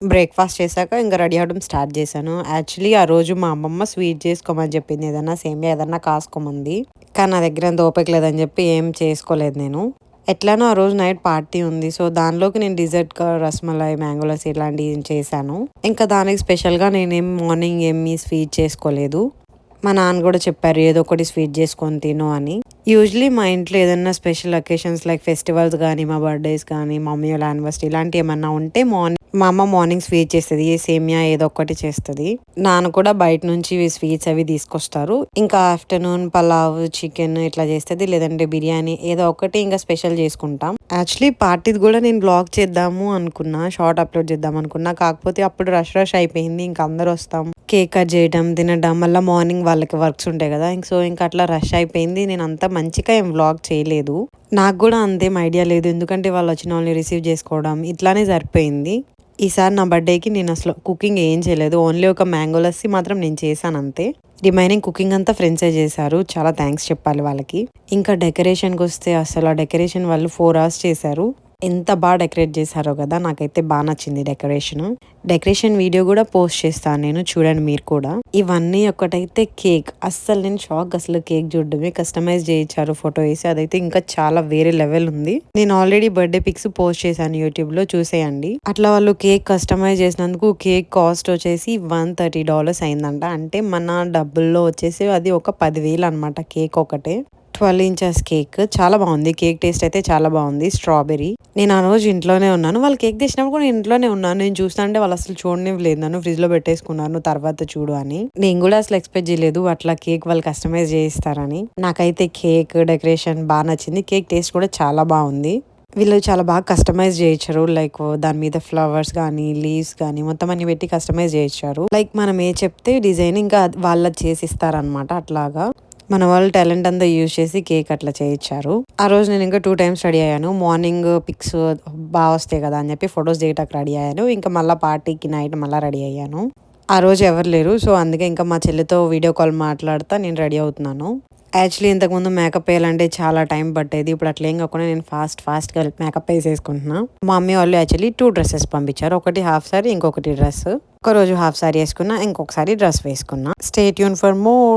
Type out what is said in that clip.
Breakfast చేశాక ఇంక ready అవ్వడం స్టార్ట్ చేశాను. యాక్చువల్లీ ఆ రోజు మా అమ్మమ్మ స్వీట్ చేసుకోమని చెప్పింది. ఏదన్నా సేమియా ఏదన్నా కాసుకోమంది. కానీ నా దగ్గర అంత ఓపిక లేదని చెప్పి ఏం చేసుకోలేదు నేను. ఎట్లానో ఆ రోజు నైట్ పార్టీ ఉంది. సో, దానిలోకి నేను డిజర్ట్‌గా రసమలై, మ్యాంగో లస్సీ ఇట్లాంటివి చేశాను. ఇంకా దానికి స్పెషల్‌గా నేనేం మార్నింగ్ ఏమి స్వీట్ చేసుకోలేదు. మా నాన్న గూడా చెప్పారు ఏదో ఒకటి స్వీట్ చేసుకొని తిను అని. యూజువల్లీ మా ఇంట్లో ఏదన్నా స్పెషల్ అకేషన్స్ లైక్ ఫెస్టివల్స్ గానీ, మా బర్త్‌డేస్ కానీ, మమ్మీ వాళ్ళ యానివర్సరీ ఇలాంటియేమన్నా ఉంటే మా అమ్మ మార్నింగ్ స్వీట్ చేస్తది. సేమియా ఏదో ఒకటి చేస్తది. నాన్న కూడా బయట నుంచి స్వీట్స్ అవి తీసుకొస్తారు. ఇంకా ఆఫ్టర్‌నూన్ పలావ్, చికెన్ ఇట్లా చేస్తది. లేదంటే బిర్యానీ ఏదో ఒకటి ఇంకా స్పెషల్ చేసుకుంటాం. యాక్చువల్లీ పార్టీది గూడా నేను వ్లాగ్ చేద్దాము అనుకున్నా. షార్ట్ అప్‌లోడ్ చేద్దాం అనుకున్నా. కాకపోతే అప్పుడు రష్ అయిపోయింది. ఇంక అందరూ వస్తాం. కేక్ కట్ చేయడం, తినడం మళ్ళా మార్నింగ్ వాళ్ళకి వర్క్స్ ఉంటాయి కదా! సో, ఇంక అట్లా రష్ అయిపోయింది. నేను అంత మంచిగా ఏం వ్లాగ్ చేయలేదు. నాకు గూడా అంతేం ఐడియా లేదు. ఎందుకంటే వాళ్ళొచ్చిన వాళ్ళని రిసీవ్ చేసుకోవడం ఇట్లానే సరిపోయింది. ఈసారి నా బర్త్‌డేకి నేనసలు కుకింగ్ ఏం చేయలేదు. ఓన్లీ ఒక మ్యాంగో లస్సీ మాత్రం నేను చేశానంతే. రిమైనింగ్ కుకింగ్ అంతా ఫ్రెండ్సే చేశారు. చాలా థాంక్స్ చెప్పాలి వాళ్ళకి. ఇంకా డెకరేషన్‌కొస్తే అసలు ఆ డెకరేషన్ వాళ్ళు 4 అవర్స్ చేశారు. ఎంత డెకరేట్ చేశారో కదా! నాకైతే నచ్చింది డెకరేషను. డెకరేషన్ వీడియో గూడా పోస్ట్ చేస్తాను నేను. చూడండి మీరు కూడా. ఇవన్నీ ఒకటైతే కేక్. అస్సలు నేను షాక్ అసలు కేక్ చూడడమే. కస్టమైజ్ చేయించారు ఫోటో ఏసి. అదైతే ఇంకా చాలా వేరే లెవెల్ ఉంది. నేను ఆల్రెడీ బర్త్‌డే పిక్స్ పోస్ట్ చేశాను యూట్యూబ్‌లో చూసేయండి. అట్లా వాళ్ళు కేక్ కస్టమైజ్ చేసినందుకు కేక్ కాస్ట్ వచ్చేసి $130 అయిందంట. అంటే మన డబ్బుల్లో వచ్చేసి అది ఒక 10,000 అనమాట కేక్ ఒకటే. 12 ఇంచెస్ కేక్. చాలా బాగుంది. కేక్ టేస్ట్ అయితే చాలా బాగుంది. స్ట్రాబెర్రీ. నేను ఆ రోజు ఇంట్లోనే ఉన్నాను. వాళ్ళు కేక్ తెచ్చినప్పుడు కూడా నేను ఇంట్లోనే ఉన్నాను. నేను చూస్తుంటే వాళ్ళు అసలు చూడనివ్వలేదు నన్ను. ఫ్రిడ్జ్‌లో పెట్టేసుకున్నారు. నువ్వు తర్వాత చూడు అని. నేను కూడా అసలు ఎక్స్‌పెక్ట్ చేయలేదు అట్లా కేక్ వాళ్ళు కస్టమైజ్ చేయిస్తారని. నాకైతే కేక్ డెకరేషన్ నచ్చింది. కేక్ టేస్ట్ కూడా చాలా బాగుంది. వీళ్ళు చాలా బాగా కస్టమైజ్ చేయించారు. లైక్ దాని మీద ఫ్లవర్స్ గానీ, లీవ్స్ గానీ మొత్తం అన్ని పెట్టి కస్టమైజ్ చేయించారు. లైక్ మనం ఏ చెప్తే డిజైన్ ఇంకా వాళ్ళది చేసిస్తారనమాట అట్లాగా. మన వాళ్ళు టాలెంట్ అంతా యూజ్ చేసి కేక్ అట్లా చేయించారు. ఆ రోజు నేను ఇంకా 2 టైమ్స్ రెడీ అయ్యాను. మార్నింగ్ పిక్స్ వస్తాయి కదా అని చెప్పి ఫొటోస్ దిగటానికి రెడీ అయ్యాను. ఇంకా మళ్ళీ పార్టీకి నైట్ మళ్ళీ రెడీ అయ్యాను. ఆ రోజు ఎవరు లేరు. సో, అందుకే ఇంకా మా చెల్లితో వీడియో కాల్ మాట్లాడుతా నేను రెడీ అవుతున్నాను. యాక్చువల్లీ ఇంతకుముందు మేకప్ వేయాలంటే చాలా టైం పట్టేది. ఇప్పుడు అట్లా ఏం కాకుండా నేను ఫాస్ట్‌గా మేకప్ వేసేసుకుంటున్నా. మా మమ్మీ వాళ్ళు యాక్చువల్లీ 2 డ్రెసెస్ పంపించారు. ఒకటి హాఫ్ సారీ, ఇంకొకటి డ్రెస్. ఒకరోజు హాఫ్ సారీ వేసుకున్నా, ఇంకొకసారి డ్రెస్ వేసుకున్నా. Stay tune for more.